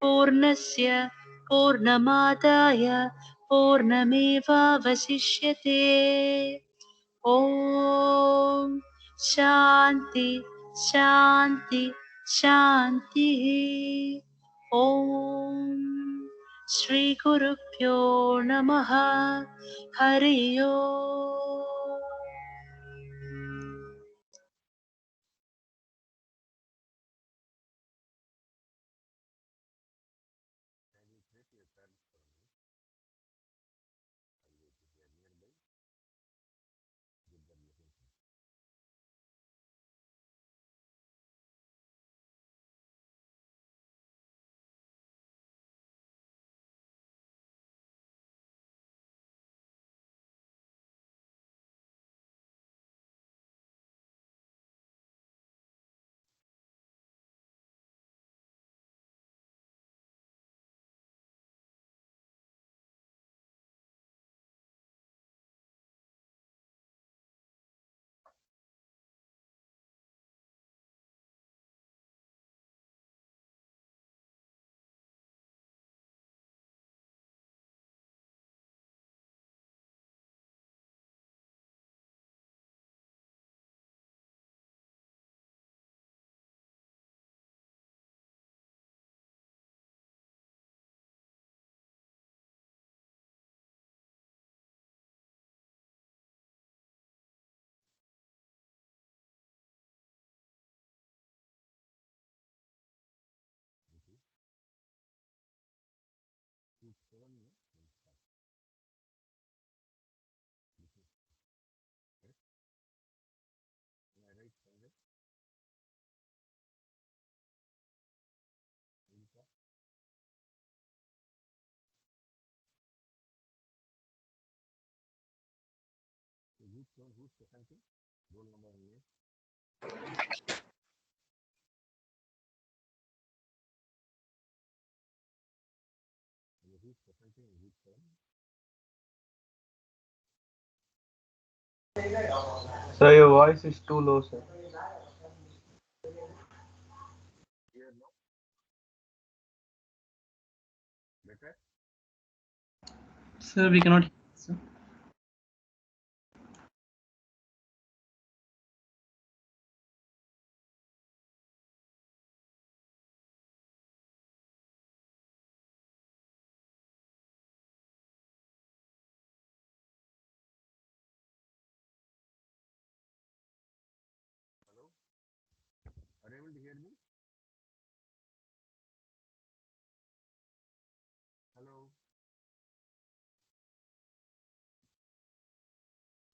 पूर्णस्य पूर्णमादाय पूर्णमेवावशिष्यते। ॐ शान्ति शान्ति शान्तिः। ॐ श्रीगुरुभ्यो नमः। हरि ओम्। Sir, your voice is too low, sir. Sir, we cannot hear. Sir.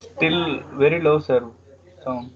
Still very low, sir. Sound.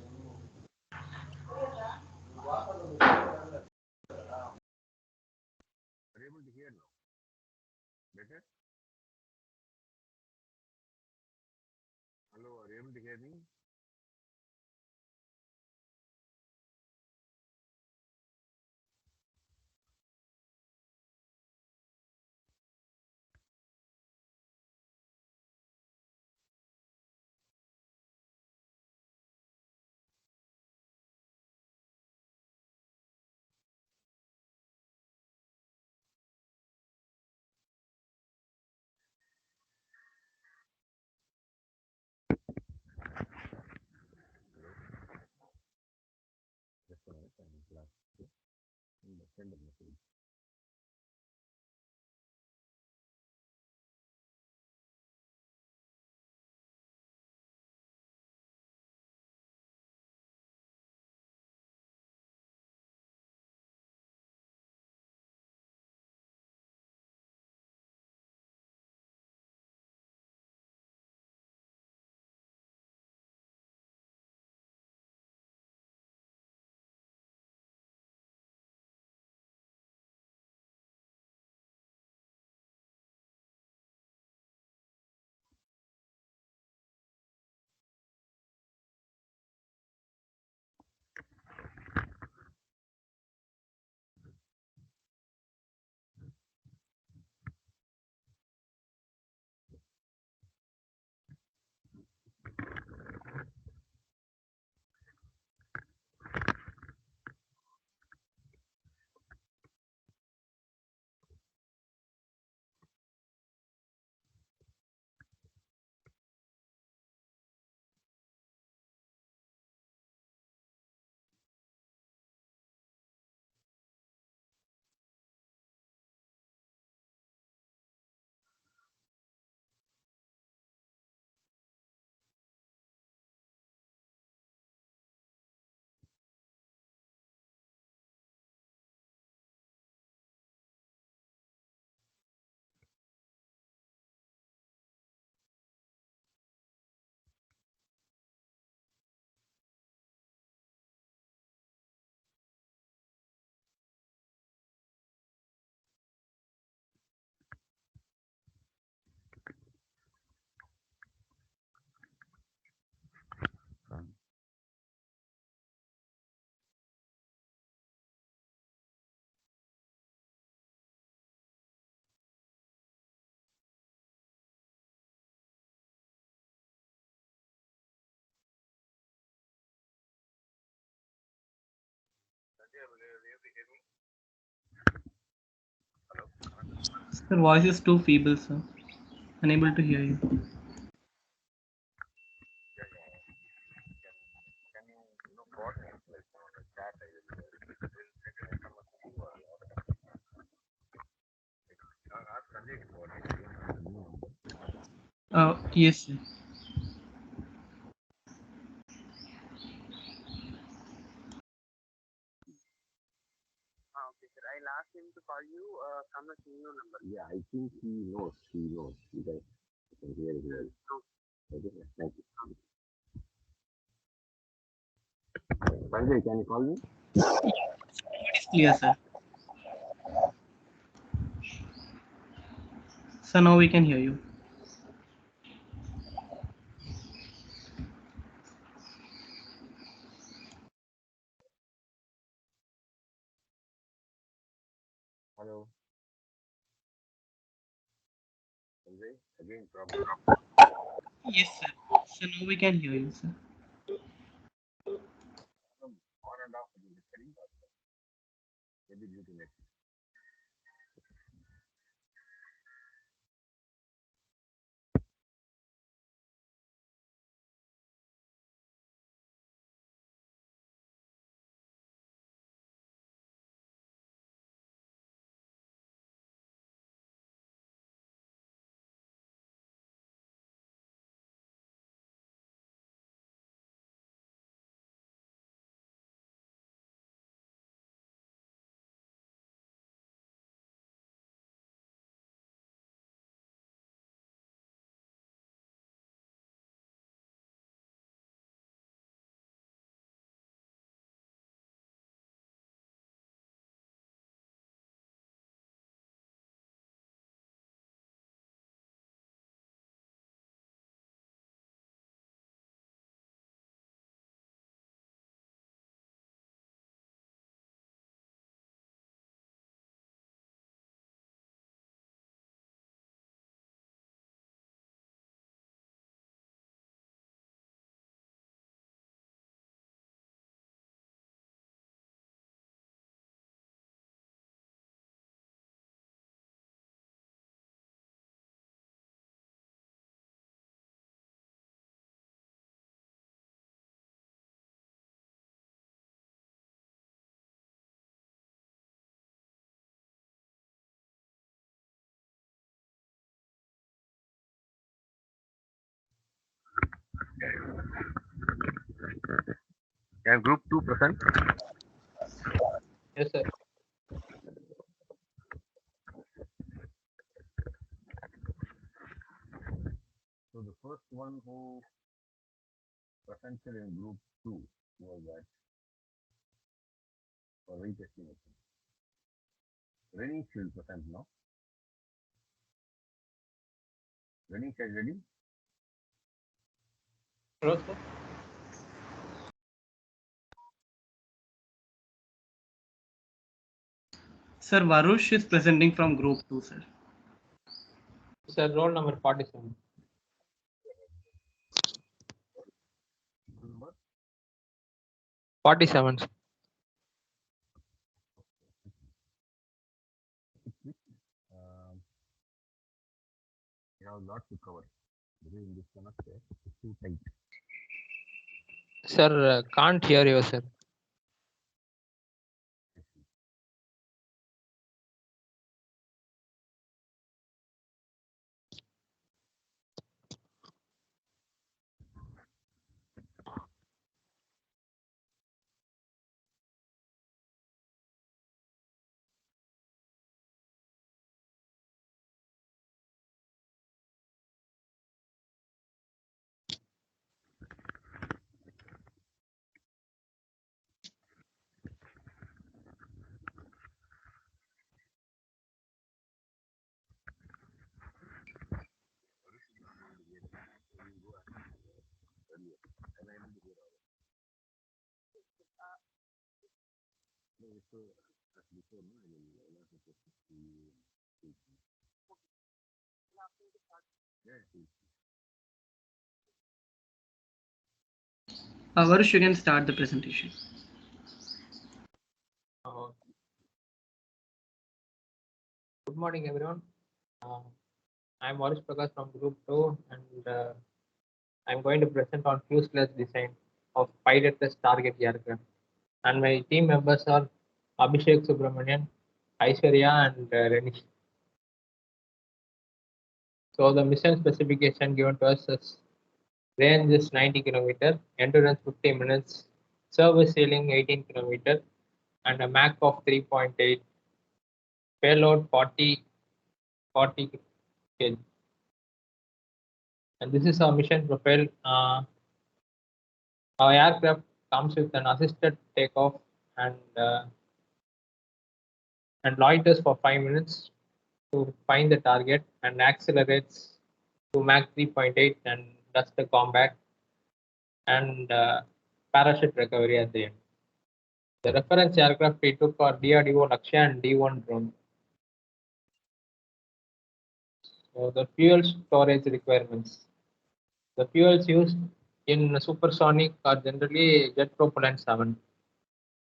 Sir, voice is too feeble, sir. Unable to hear you. Yes, sir. Okay, sir. I'll ask him to call you from a new number. Yeah, I think he knows. He knows. He can hear it well. Okay, thank you. Sanjay, can you call me? It is clear, sir. Sir, now we can hear you. Hello. Sanjay, again problem. Yes, sir. Sir, now we can hear you, sir. On and off with the recording, maybe due to network. Can group 2 present? Yes, sir. So the first one who presented in group 2 was that for retesting. Ready should present now. Ready, said ready? Hello, sir. Sir, Varush is presenting from group 2, sir. Sir, roll number 47. Number? 47. Um, you have a lot to cover. Because in this connector, it's too tight. Sir, can't hear you, sir. Varush, you can start the presentation. Oh. Good morning, everyone. I'm Maurice Prakash from Group 2, and I'm going to present on fuselage design of pilotless target aircraft. And my team members are Abhishek Subramanian, Aishwarya, and Renish. So the mission specification given to us is range is 90 km, endurance 50 minutes, service ceiling 18 km, and a Mach of 3.8, payload 40 kg. And this is our mission profile. Our aircraft comes with an assisted takeoff and loiters for 5 minutes to find the target and accelerates to Mach 3.8 and does the combat and parachute recovery at the end. The reference aircraft we took are DRDO Lakshya and D1 drone. So the fuel storage requirements. The fuels used in supersonic are generally jet propellant 7.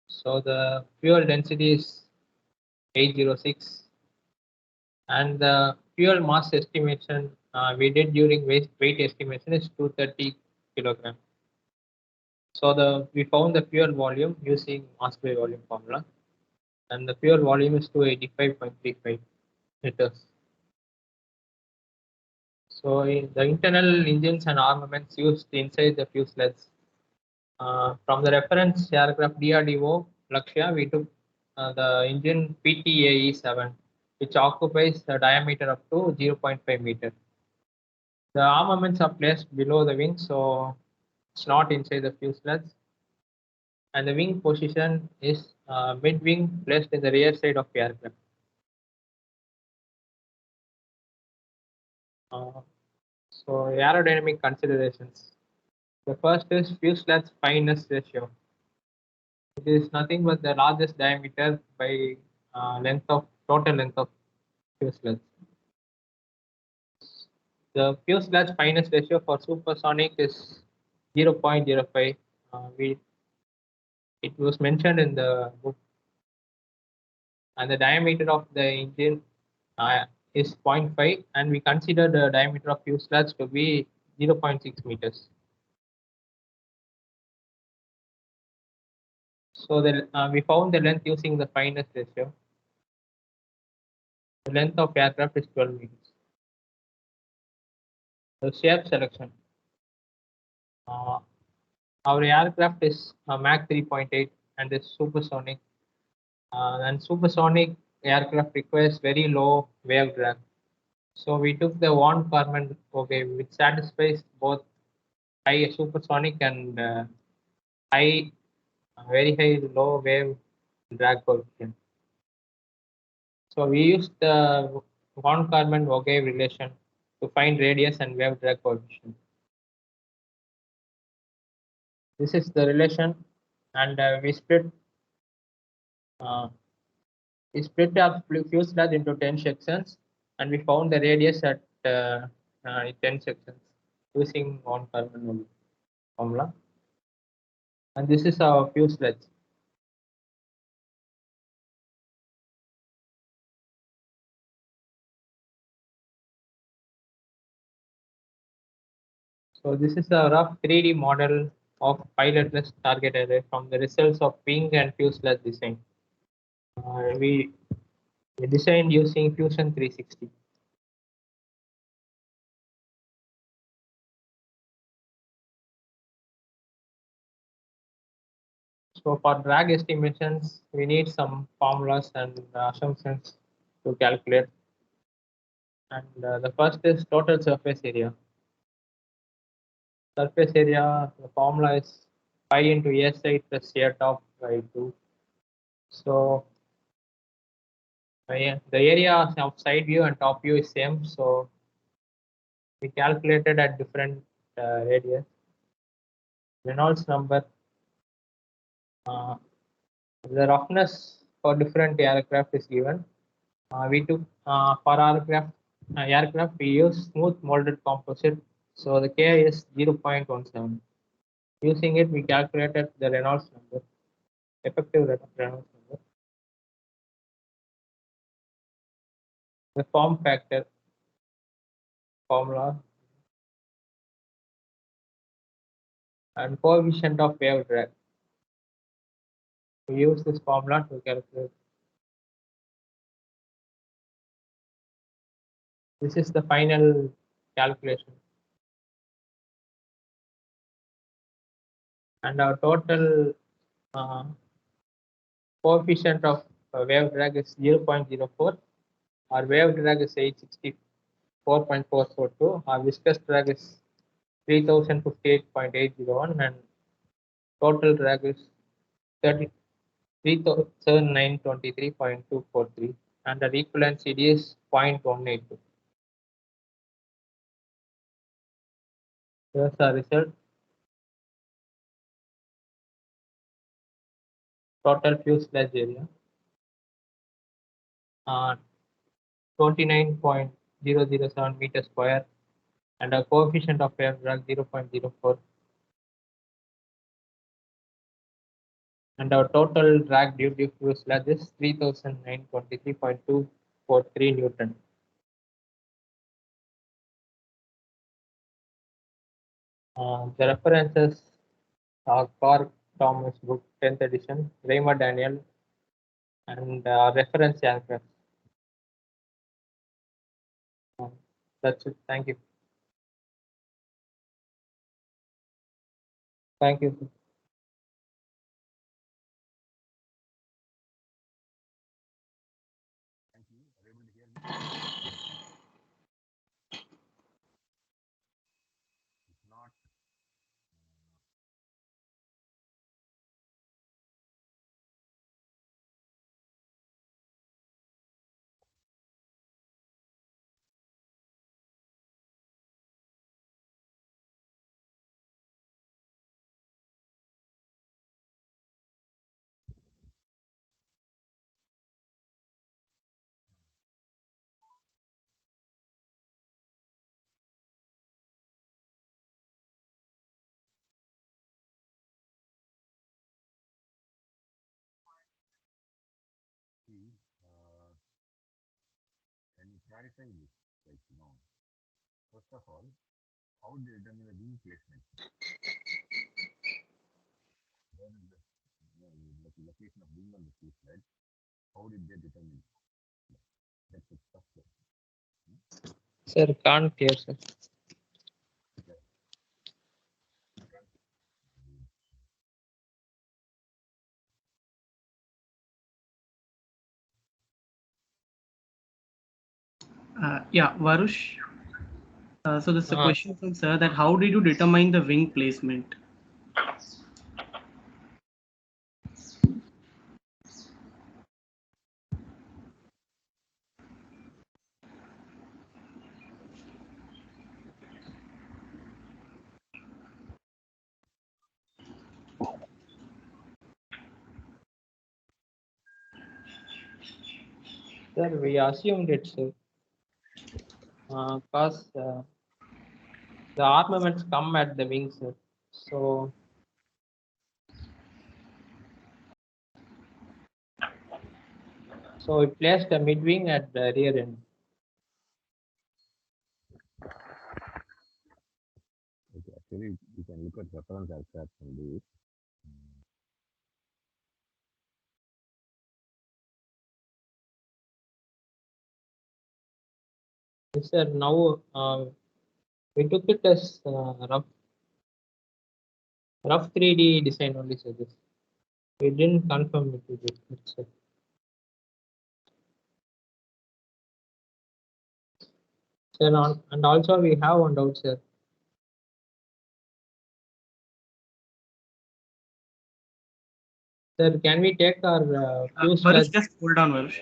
So the fuel density is 806, and the fuel mass estimation we did during weight estimation is 230 kilogram. So we found the fuel volume using mass by volume formula, and the fuel volume is 285.35 liters. So the internal engines and armaments used inside the fuselage. From the reference aircraft DRDO Lakshya, we took the engine PTAE-7, which occupies a diameter up to 0.5 meter. The armaments are placed below the wing, so it's not inside the fuselage. And the wing position is mid-wing, placed in the rear side of the aircraft. So aerodynamic considerations. The first is fuselage fineness ratio. It is nothing but the largest diameter by total length of fuselage. The fuselage fineness ratio for supersonic is 0.05. It was mentioned in the book, and the diameter of the engine is 0.5, and we consider the diameter of fuselage to be 0.6 meters. So we found the length using the fineness ratio. The length of aircraft is 12 meters. The shape selection. Our aircraft is Mach 3.8 and is supersonic. And supersonic aircraft requires very low wave drag. So we took the von Karman which satisfies both high supersonic and very high low wave drag coefficient. So we used the von Karman relation to find radius and wave drag coefficient. This is the relation, and we split our fuselage into 10 sections, and we found the radius at 10 sections using von Karman formula. And this is our fuselage. So this is a rough 3D model of pilotless target array from the results of wing and fuselage design. We designed using Fusion 360. So for drag estimations, we need some formulas and assumptions to calculate. And the first is total surface area. Surface area, the formula is pi into a side plus a top by 2. So the area of side view and top view is same. So we calculated at different radius. Reynolds number. The roughness for different aircraft is given. We took for aircraft we use smooth molded composite. So the K is 0.17. Using it, we calculated the Reynolds number, effective Reynolds number. the form factor formula, and coefficient of wave drag. We use this formula to calculate. This is the final calculation. And our total coefficient of wave drag is 0.04. Our wave drag is 864.442. Our viscous drag is 3058.801, and total drag is 3923.243, and the equivalent CD is 0.182. Here's our result. Total fuselage area 29.007 meters square, and a coefficient of air drag 0.04, and our total drag due to fuselage is 3923.243 Newton. The references are Carr Thomas book 10th edition, Raymond Daniel, and reference aircraft. That's it. Thank you. Thank you. Thank you. Are you able to hear me? If not, see, can you clarify this? Like, first of all, how do you determine the wing placement? Where is the location of wing on the fuselage? How did they determine? That's the first question. Sir, can't hear, sir. Yeah, Varush. So this is a question from sir, that how did you determine the wing placement? Sir, we assumed it, sir. Because the armaments come at the wings, sir. So we placed the mid wing at the rear end. Okay, actually, you can look at reference aircraft and do it. Yes, sir. Now we took it as rough 3D design only, sir. This. We didn't confirm it with it, sir. Sir, and also we have one doubt, sir. Sir, can we take our Varush, just hold on, Varush.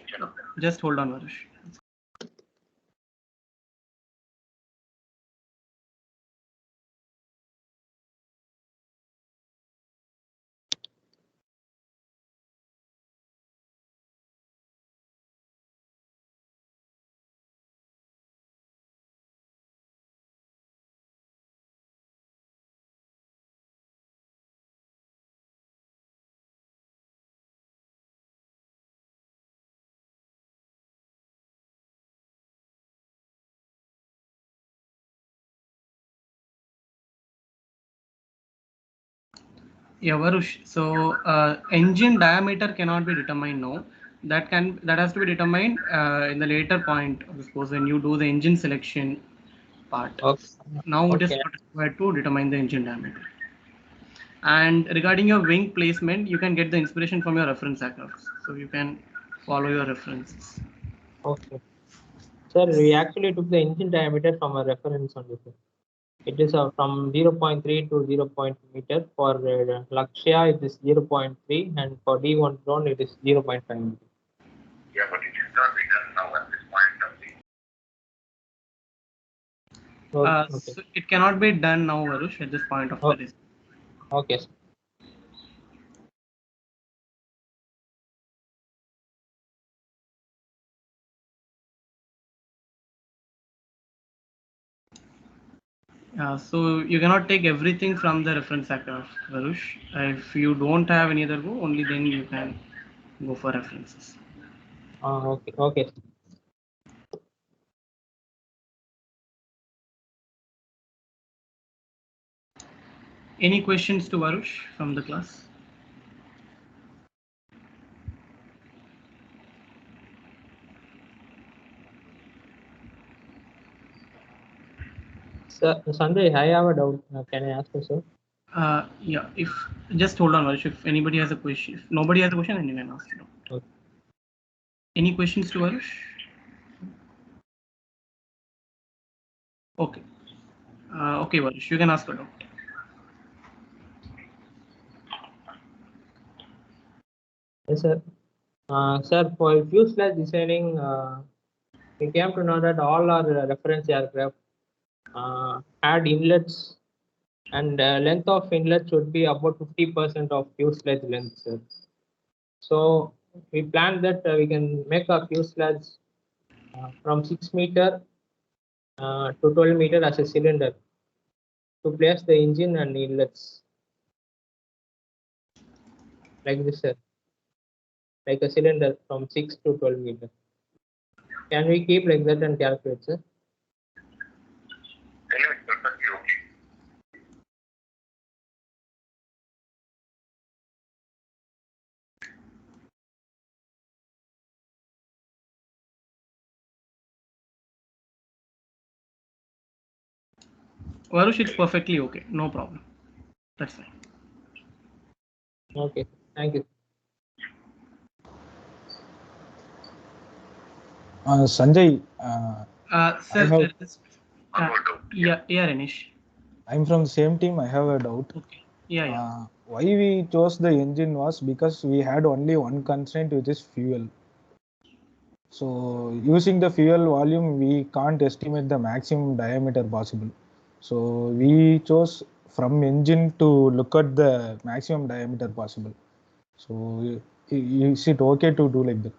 Just hold on, Varush. Yeah, Varush. So engine diameter cannot be determined now. That has to be determined in the later point. I suppose when you do the engine selection part. Okay. Now it is Okay. not required to determine the engine diameter. And regarding your wing placement, you can get the inspiration from your reference aircraft. So you can follow your references. Okay. Sir, we actually took the engine diameter from a reference only, sir. It is from 0.3 to 0.2 meter. For Lakshya, it is 0.3, and for D1 drone, it is 0.5 meter. Yeah, but it is not written now at this point of the. Okay. So it cannot be done now, Varush, at this point of Oh, the design. okay. Sir. So you cannot take everything from the reference aircraft, Varush. If you don't have any other go, only then you can go for references. Okay. Okay. Sir. Any questions to Varush from the class? Sir, Sanjay, I have a doubt. Can I ask you, sir? Yeah, if just hold on, Varush. If anybody has a question, if nobody has a question, then you can ask it. Okay. Any questions to Varush? Okay. Okay, Varush, you can ask a doubt. Yes, sir. Sir, for fuselage designing, we came to know that all our reference aircraft had inlets, and length of inlet should be about 50% of fuselage length, sir. So we planned that we can make a fuselage from 6 meter to 12 meter as a cylinder to place the engine and inlets like this, sir, like a cylinder from 6 to 12 meter. Can we keep like that and calculate, sir? Anyway, it's perfectly okay. Varush, it's perfectly okay. No problem. That's fine. Okay, thank you. Sanjay, Sir, have, yeah, Anish. I'm from the same team. I have a doubt. Okay. Yeah. Why we chose the engine was because we had only one constraint, which is fuel. So using the fuel volume, we can't estimate the maximum diameter possible. So we chose from engine to look at the maximum diameter possible. So is it okay to do like that?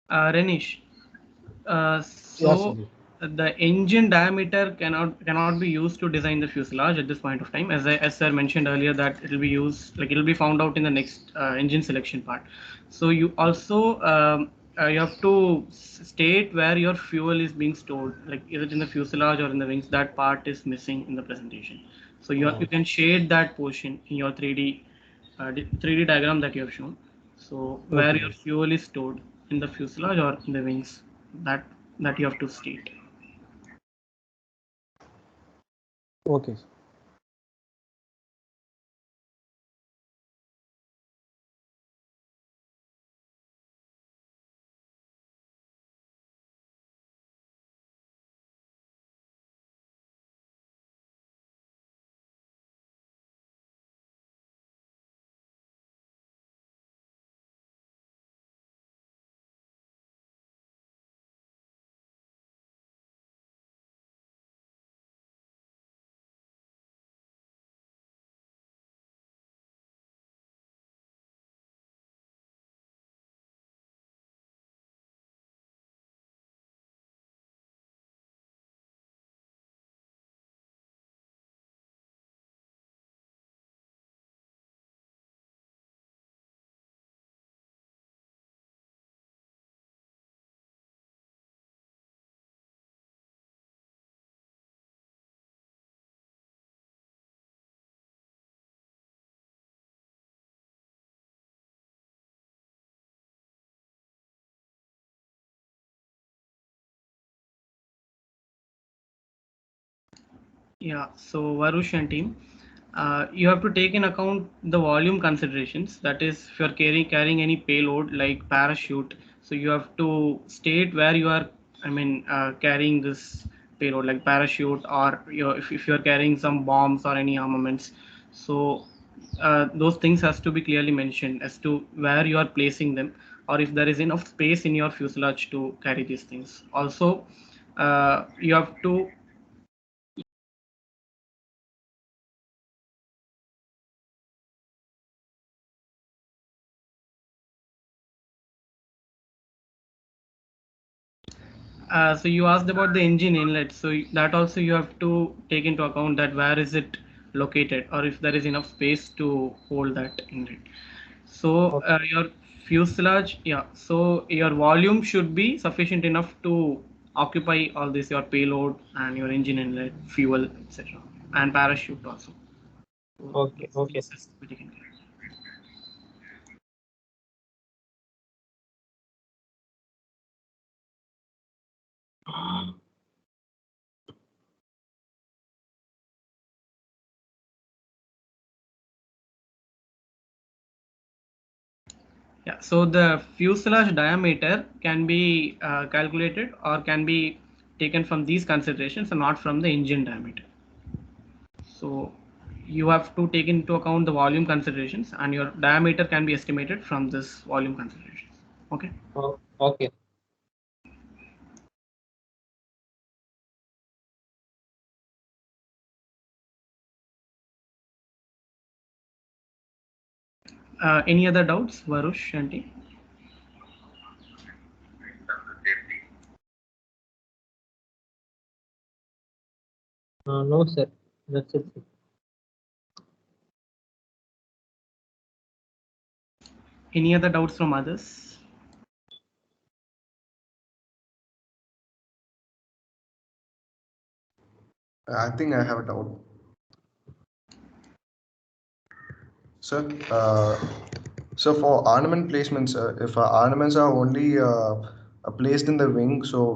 Renish. Yes, So Sanjay. the engine diameter cannot be used to design the fuselage at this point of time. As sir mentioned earlier, that it will be used, like it will be found out in the next engine selection part. So you also you have to state where your fuel is being stored, like is it in the fuselage or in the wings. That part is missing in the presentation. So you can shade that portion in your 3D diagram that you have shown. So where Okay. your fuel is stored in the fuselage or in the wings, that that you have to state. Okay. Yeah, so Varush and team, you have to take in account the volume considerations. That is, if you're carrying any payload like parachute, so you have to state where you are. I mean, carrying this payload like parachute, or if you're carrying some bombs or any armaments. So those things has to be clearly mentioned as to where you are placing them, or if there is enough space in your fuselage to carry these things. Also, you have to so you asked about the engine inlet. So that also you have to take into account that where is it located, or if there is enough space to hold that inlet. So your fuselage, yeah. So your volume should be sufficient enough to occupy all this, your payload and your engine inlet, fuel, etc., and parachute also. Okay, okay. These has to be taken care of. Yeah, so the fuselage diameter can be calculated or can be taken from these considerations and not from the engine diameter. So you have to take into account the volume considerations, and your diameter can be estimated from this volume considerations. Okay. Oh, okay. Any other doubts, Varush and team? No, sir. That's it. Any other doubts from others? I think I have a doubt. Sir, so for ornament placements, if our ornaments are only placed in the wing, so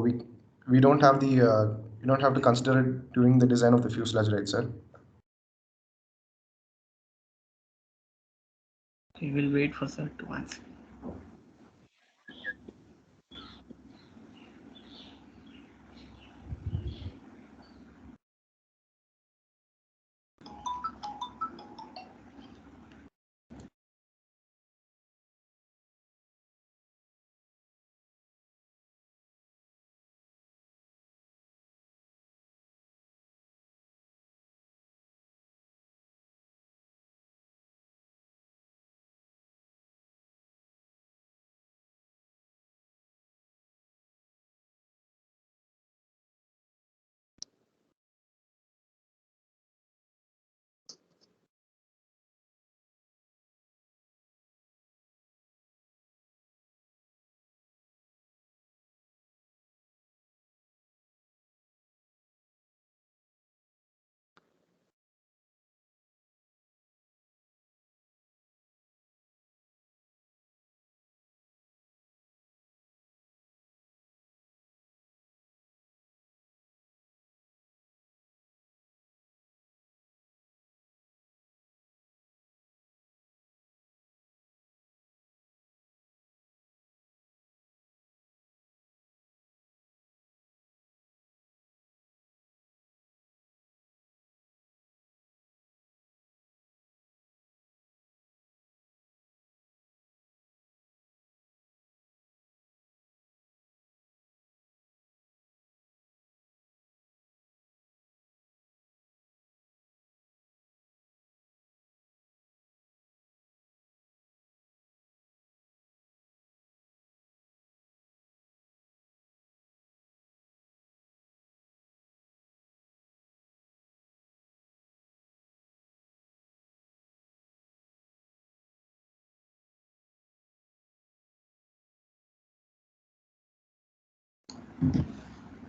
we don't have the we don't have to consider it during the design of the fuselage, right, sir? We will wait for sir to answer.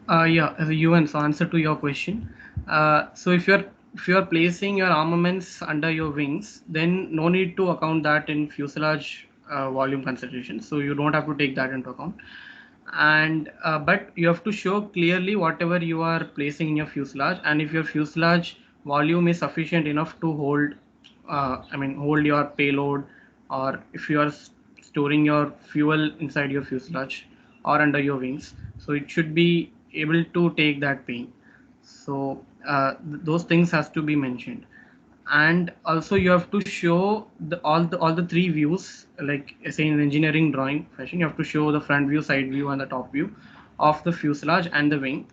Yeah, as a UN, so answer to your question. So if you're placing your armaments under your wings, then no need to account that in fuselage volume consideration. So you don't have to take that into account. and but you have to show clearly whatever you are placing in your fuselage, and if your fuselage volume is sufficient enough to hold hold your payload, or if you are storing your fuel inside your fuselage or under your wings, so it should be able to take that pain. So those things has to be mentioned. And also you have to show all the three views, like say in engineering drawing fashion. You have to show the front view, side view, and the top view of the fuselage and the wing.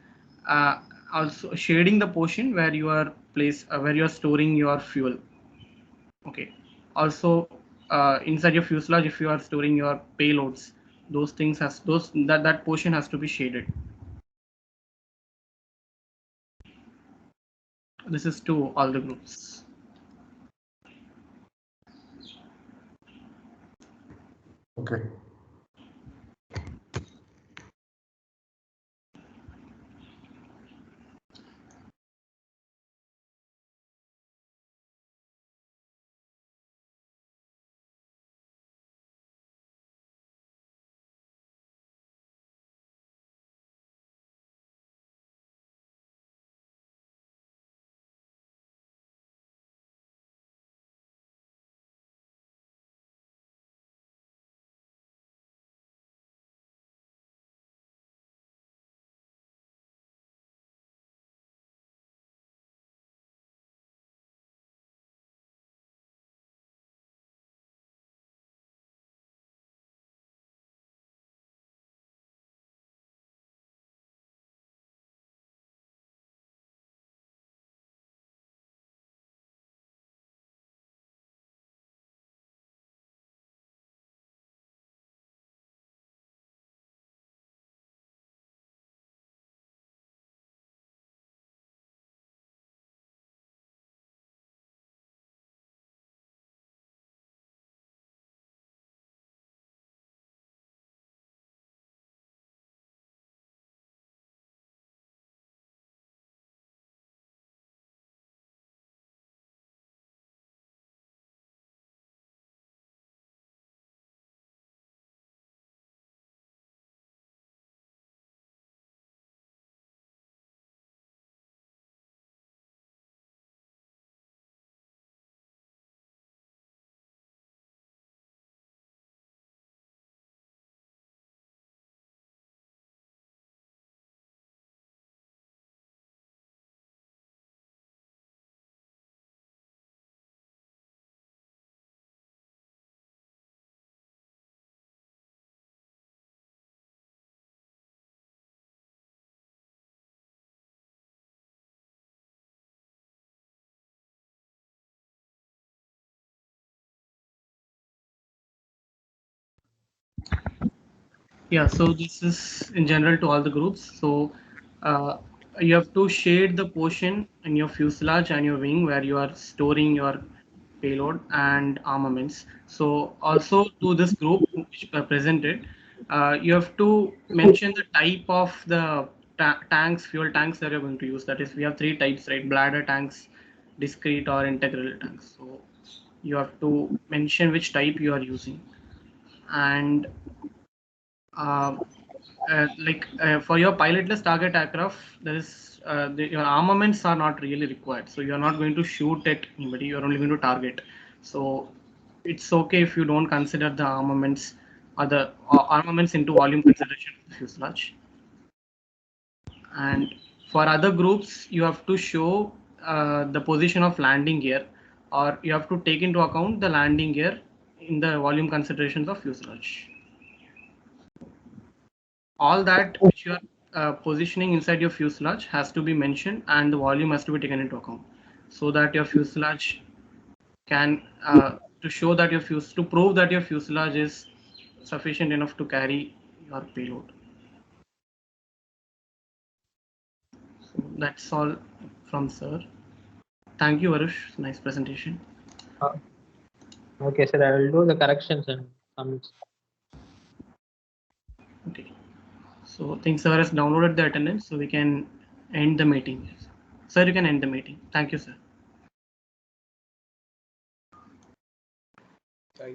Also shading the portion where you are where you are storing your fuel. Okay. Also inside your fuselage, if you are storing your payloads, those things has those that portion has to be shaded. This is to all the groups. Okay. Yeah, so this is in general to all the groups. So uh, you have to shade the portion in your fuselage and your wing where you are storing your payload and armaments. So also to this group which are presented, you have to mention the type of the tanks, fuel tanks that you're going to use. That is, we have three types, right? Bladder tanks, discrete or integral tanks. So you have to mention which type you are using. And uh, for your pilotless target aircraft, there is your armaments are not really required. So you are not going to shoot at anybody. You are only going to target. So it's okay if you don't consider the armaments or the armaments into volume consideration of the fuselage. And for other groups, you have to show the position of landing gear, or you have to take into account the landing gear in the volume considerations of fuselage. All that which you are positioning inside your fuselage has to be mentioned, and the volume has to be taken into account, so that your fuselage can to show that to prove that your fuselage is sufficient enough to carry your payload. So that's all from sir. Thank you, Varush. Nice presentation. Okay, sir. I will do the corrections and comments. Okay. So I think sir has downloaded the attendance, so we can end the meeting. Sir, you can end the meeting. Thank you, sir.